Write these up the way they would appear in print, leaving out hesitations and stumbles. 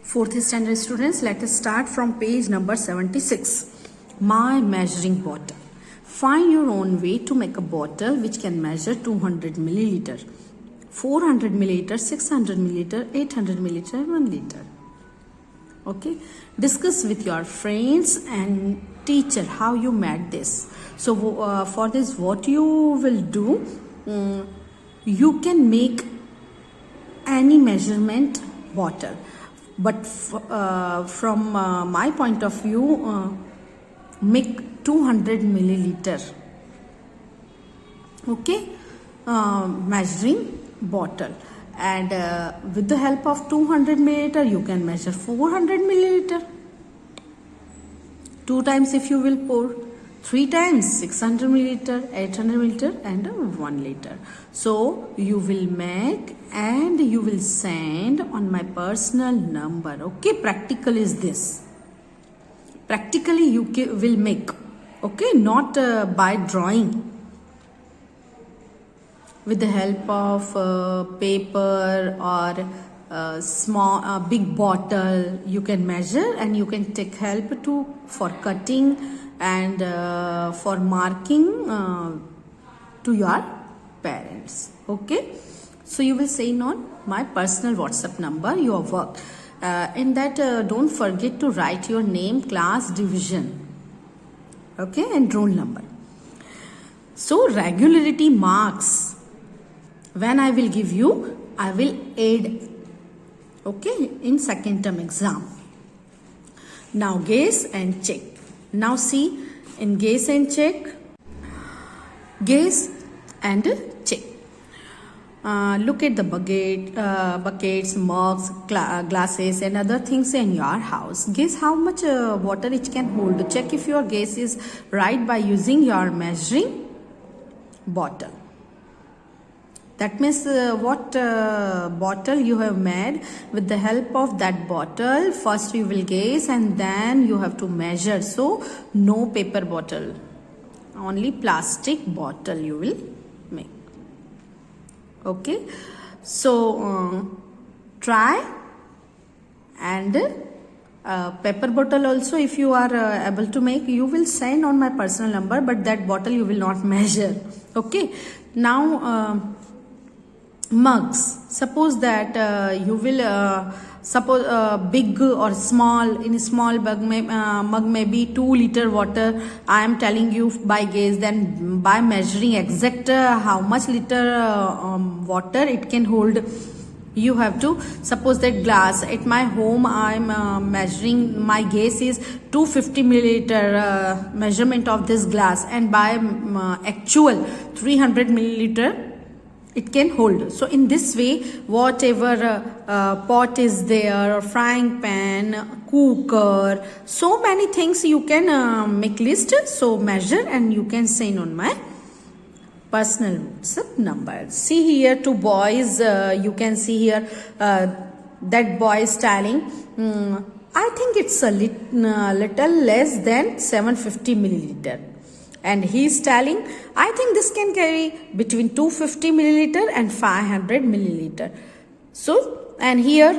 Fourth standard students, let us start from page number 76. My measuring bottle. Find your own way to make a bottle which can measure 200 milliliter, 400 milliliter, 600 milliliter, 800 milliliter, 1 liter. Okay, discuss with your friends and teacher how you made this. So for this, what you will do, you can make any measurement bottle, but from my point of view, make 200 milliliter. Okay, measuring bottle, and with the help of 200 milliliter you can measure 400 milliliter. 2 times if you will pour, 3 times 600 milliliter, 800 milliliter, and 1 liter. So you will make and you will send on my personal number. Okay, practical is this. Practically you will make. Okay, not by drawing. With the help of paper or small big bottle, you can measure and you can take help for cutting and for marking to your parents. Okay, so you will send on my personal WhatsApp number your work. In that, don't forget to write your name, class, division, okay, and roll number. So regularity marks, when I will give you, I will add, okay, in second term exam. Now guess and check. Now see, in guess and check, guess and check. Look at the buckets, mugs, glasses and other things in your house. Guess how much water it can hold. Check if your guess is right by using your measuring bottle. That means what bottle you have made, with the help of that bottle, first you will guess and then you have to measure. So no paper bottle, only plastic bottle you will make. Okay, so try, and paper bottle also if you are able to make, you will send on my personal number, but that bottle you will not measure. Okay, now mugs. Suppose that you will suppose big or small. In a small mug may be 2 liter water. I am telling you by guess, then by measuring exact how much liter water it can hold, you have to suppose that glass. At my home I am measuring, my guess is 250 milliliter measurement of this glass, and by actual 300 milliliter it can hold. So in this way, whatever pot is there, or frying pan, cooker, so many things you can make list. So measure and you can send on my personal WhatsApp number. See here, 2 boys. You can see here that boy is telling, I think it's a little less than 750 milliliter. And he is telling, I think this can carry between 250 milliliter and 500 milliliter. So, and here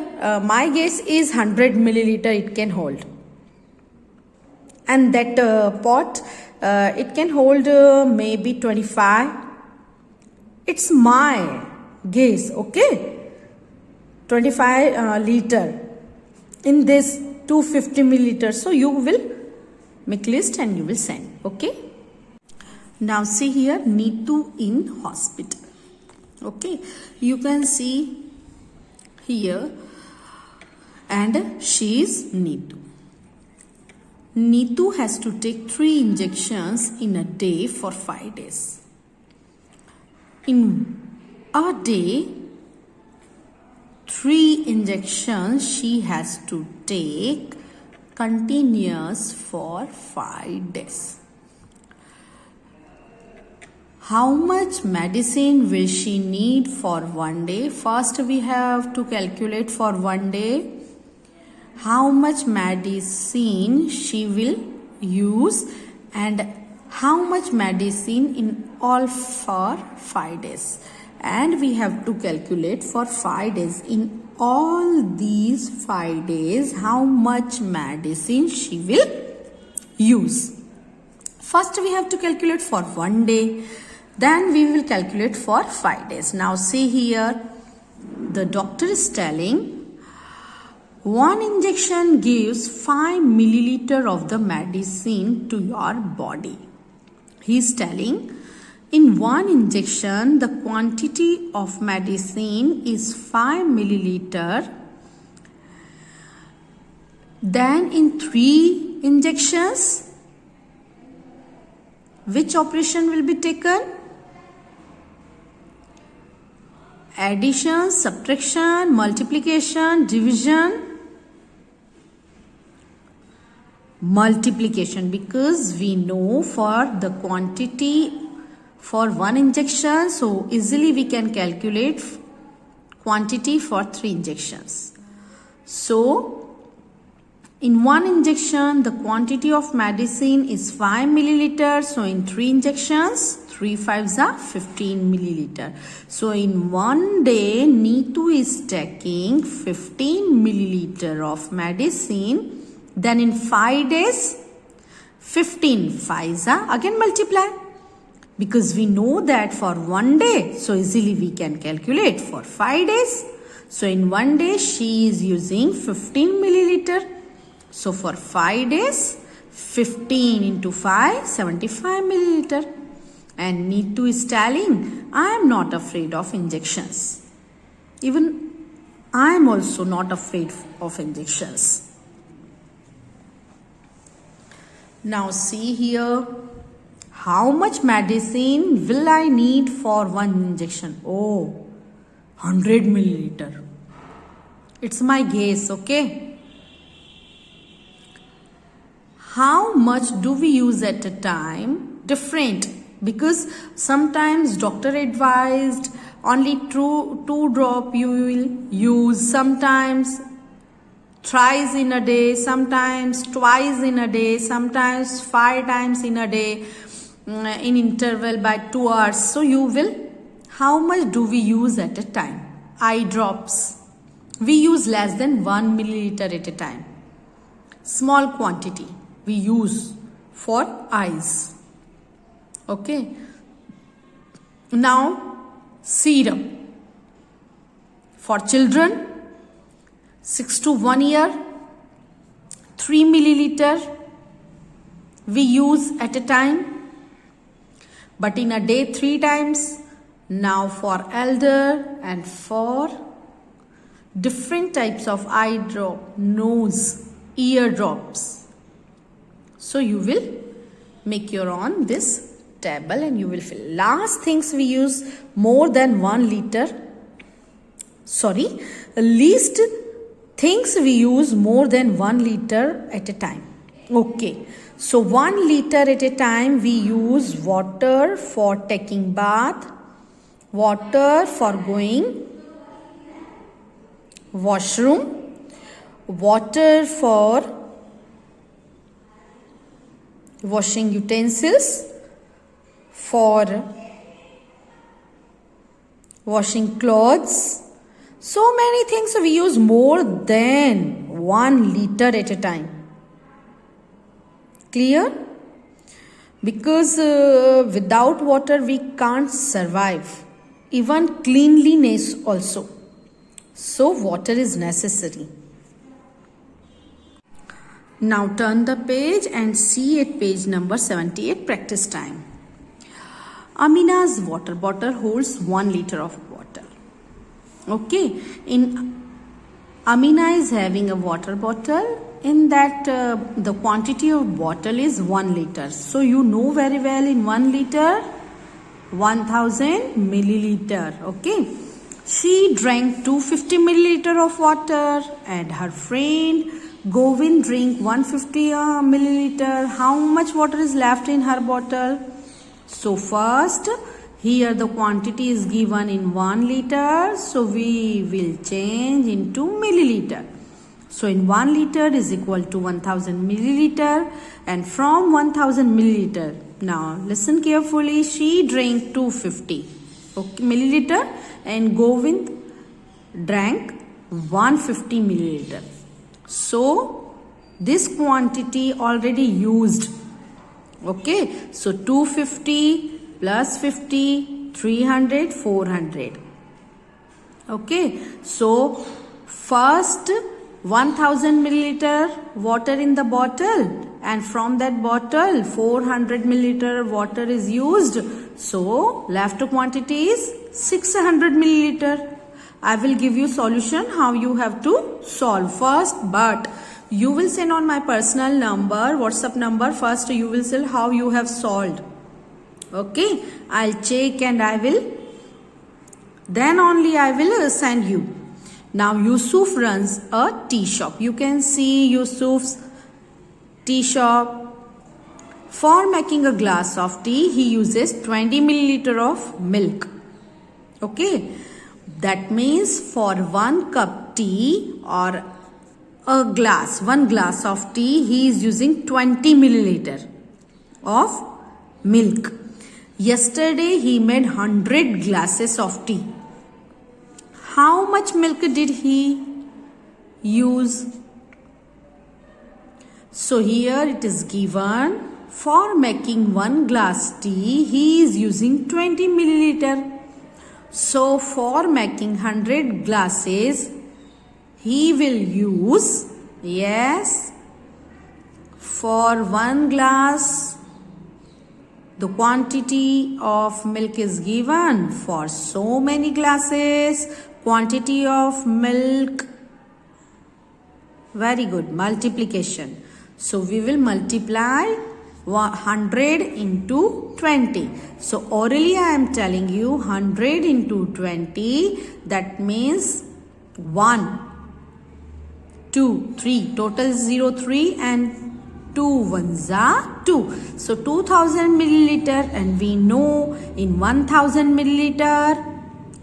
my guess is 100 milliliter it can hold. And that pot, it can hold maybe 25. It's my guess, okay? 25 liter in this 250 milliliter. So you will make list and you will send, okay? Now see here, Neetu in hospital. Okay, you can see here, and she is Neetu. Neetu has to take 3 injections in a day for 5 days. In a day, 3 injections she has to take continuous for 5 days. How much medicine will she need for 1 day? First we have to calculate for 1 day how much medicine she will use and how much medicine in all for 5 days. And we have to calculate for 5 days in all these 5 days how much medicine she will use. First we have to calculate for 1 day, then we will calculate for 5 days. Now see here, the doctor is telling one injection gives 5 milliliter of the medicine to your body. He is telling in one injection the quantity of medicine is 5 milliliter. Then in 3 injections, which operation will be taken? Addition, subtraction, multiplication, division. Multiplication, because we know for the quantity for one injection, so easily we can calculate quantity for 3 injections. So in one injection the quantity of medicine is 5 milliliter, so in 3 injections 3 5s are 15 milliliter. So in 1 day Neetu is taking 15 milliliter of medicine. Then in 5 days, 15 5s are again multiply. Because we know that for 1 day, so easily we can calculate for 5 days. So in 1 day, she is using 15 milliliter. So for 5 days, 15 into 5, 75 milliliter. And Neetu is telling, I am not afraid of injections. Even I am also not afraid of injections. Now see here, how much medicine will I need for one injection? Oh, 100 milliliter. It's my guess, okay? How much do we use at a time? Different, because sometimes doctor advised only two drop you will use, sometimes thrice in a day, sometimes twice in a day, sometimes 5 times in a day, in interval by 2 hours. So you will, how much do we use at a time? Eye drops, we use less than 1 milliliter at a time. Small quantity we use for eyes. Okay. Now serum for children 6 to 1 year, 3 milliliter we use at a time, but in a day 3 times. Now for elder and for different types of eye drop, nose, ear drops. So you will make your own this table and you will fill. Last things we use more than 1 liter. Sorry, least things we use more than 1 liter at a time. Okay, so 1 liter at a time we use water for taking bath, water for going washroom, water for washing utensils, for washing clothes. So many things we use more than 1 liter at a time. Clear? Because without water we can't survive. Even cleanliness also. So water is necessary. Now turn the page and see at page number 78, practice time. Amina's water bottle holds 1 liter of water. Okay, Amina is having a water bottle. In that the quantity of bottle is 1 liter. So you know very well in 1 liter 1000 milliliter. Okay, she drank 250 milliliter of water and her friend Govind drink 150 milliliter. How much water is left in her bottle? So first here the quantity is given in 1 liter. So we will change into milliliter. So in 1 liter is equal to 1000 milliliter, and from 1000 milliliter, now listen carefully, she drank 250 milliliter and Govind drank 150 milliliter. So this quantity already used. Okay, so 250 plus 50, 300, 400. Okay, so first 1000 milliliter water in the bottle, and from that bottle 400 milliliter water is used. So left quantity is 600 milliliter. I will give you solution how you have to solve first, but you will send on my personal number, WhatsApp number. First you will say how you have solved. Okay, I'll check and then only I will send you. Now Yusuf runs a tea shop. You can see Yusuf's tea shop. For making a glass of tea, he uses 20 milliliter of milk. Okay, that means for 1 cup tea or one glass of tea, he is using 20 milliliter of milk. Yesterday he made 100 glasses of tea. How much milk did he use? So here it is given, for making 1 glass tea, he is using 20 milliliter. So for making 100 glasses, he will use, yes, for 1 glass, the quantity of milk is given. For so many glasses, quantity of milk. Very good, multiplication. So we will multiply 100 into 20. So orally I am telling you 100 into 20, that means 1, 2, 3, total 0, 3 and 2 ones are 2. So 2000 milliliter, and we know in 1000 milliliter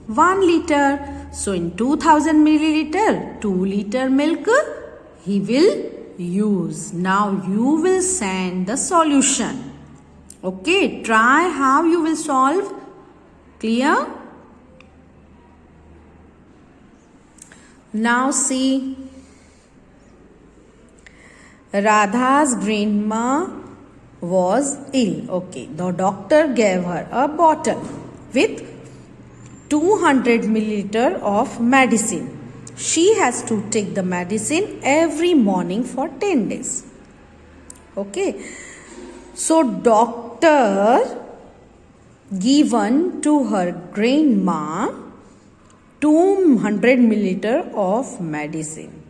1 liter. So in 2000 milliliter 2 liter milk he will use. Now you will send the solution. Okay, try how you will solve. Clear? Now see, Radha's grandma was ill. Okay, the doctor gave her a bottle with 200 milliliter of medicine. She has to take the medicine every morning for 10 days. Okay, so doctor given to her grandma 200 milliliter of medicine,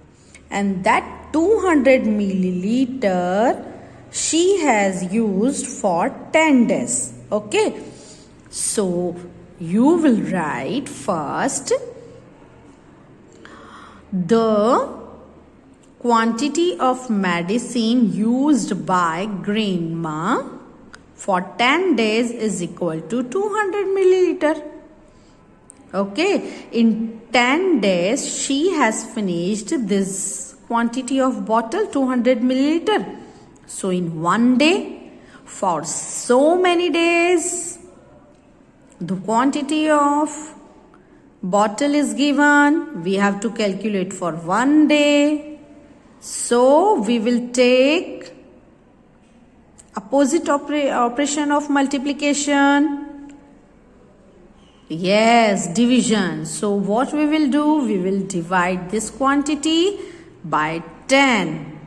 and that 200 milliliter she has used for 10 days. Okay, so you will write first the quantity of medicine used by grandma for 10 days is equal to 200 milliliter. Okay, in 10 days she has finished this quantity of bottle 200 milliliter. So in 1 day, for so many days, the quantity of bottle is given. We have to calculate for 1 day. So we will take opposite operation of multiplication. Yes, division. So what we will do? We will divide this quantity by 10.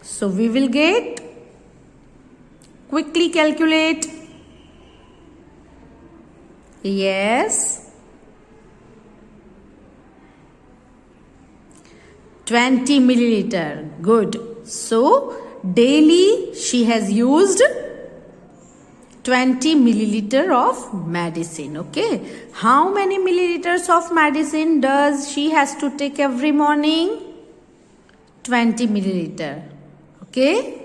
So we will get, quickly calculate. Yes, 20 milliliter. Good. So daily she has used 20 milliliter of medicine. Okay, how many milliliters of medicine does she has to take every morning? 20 milliliter. Okay.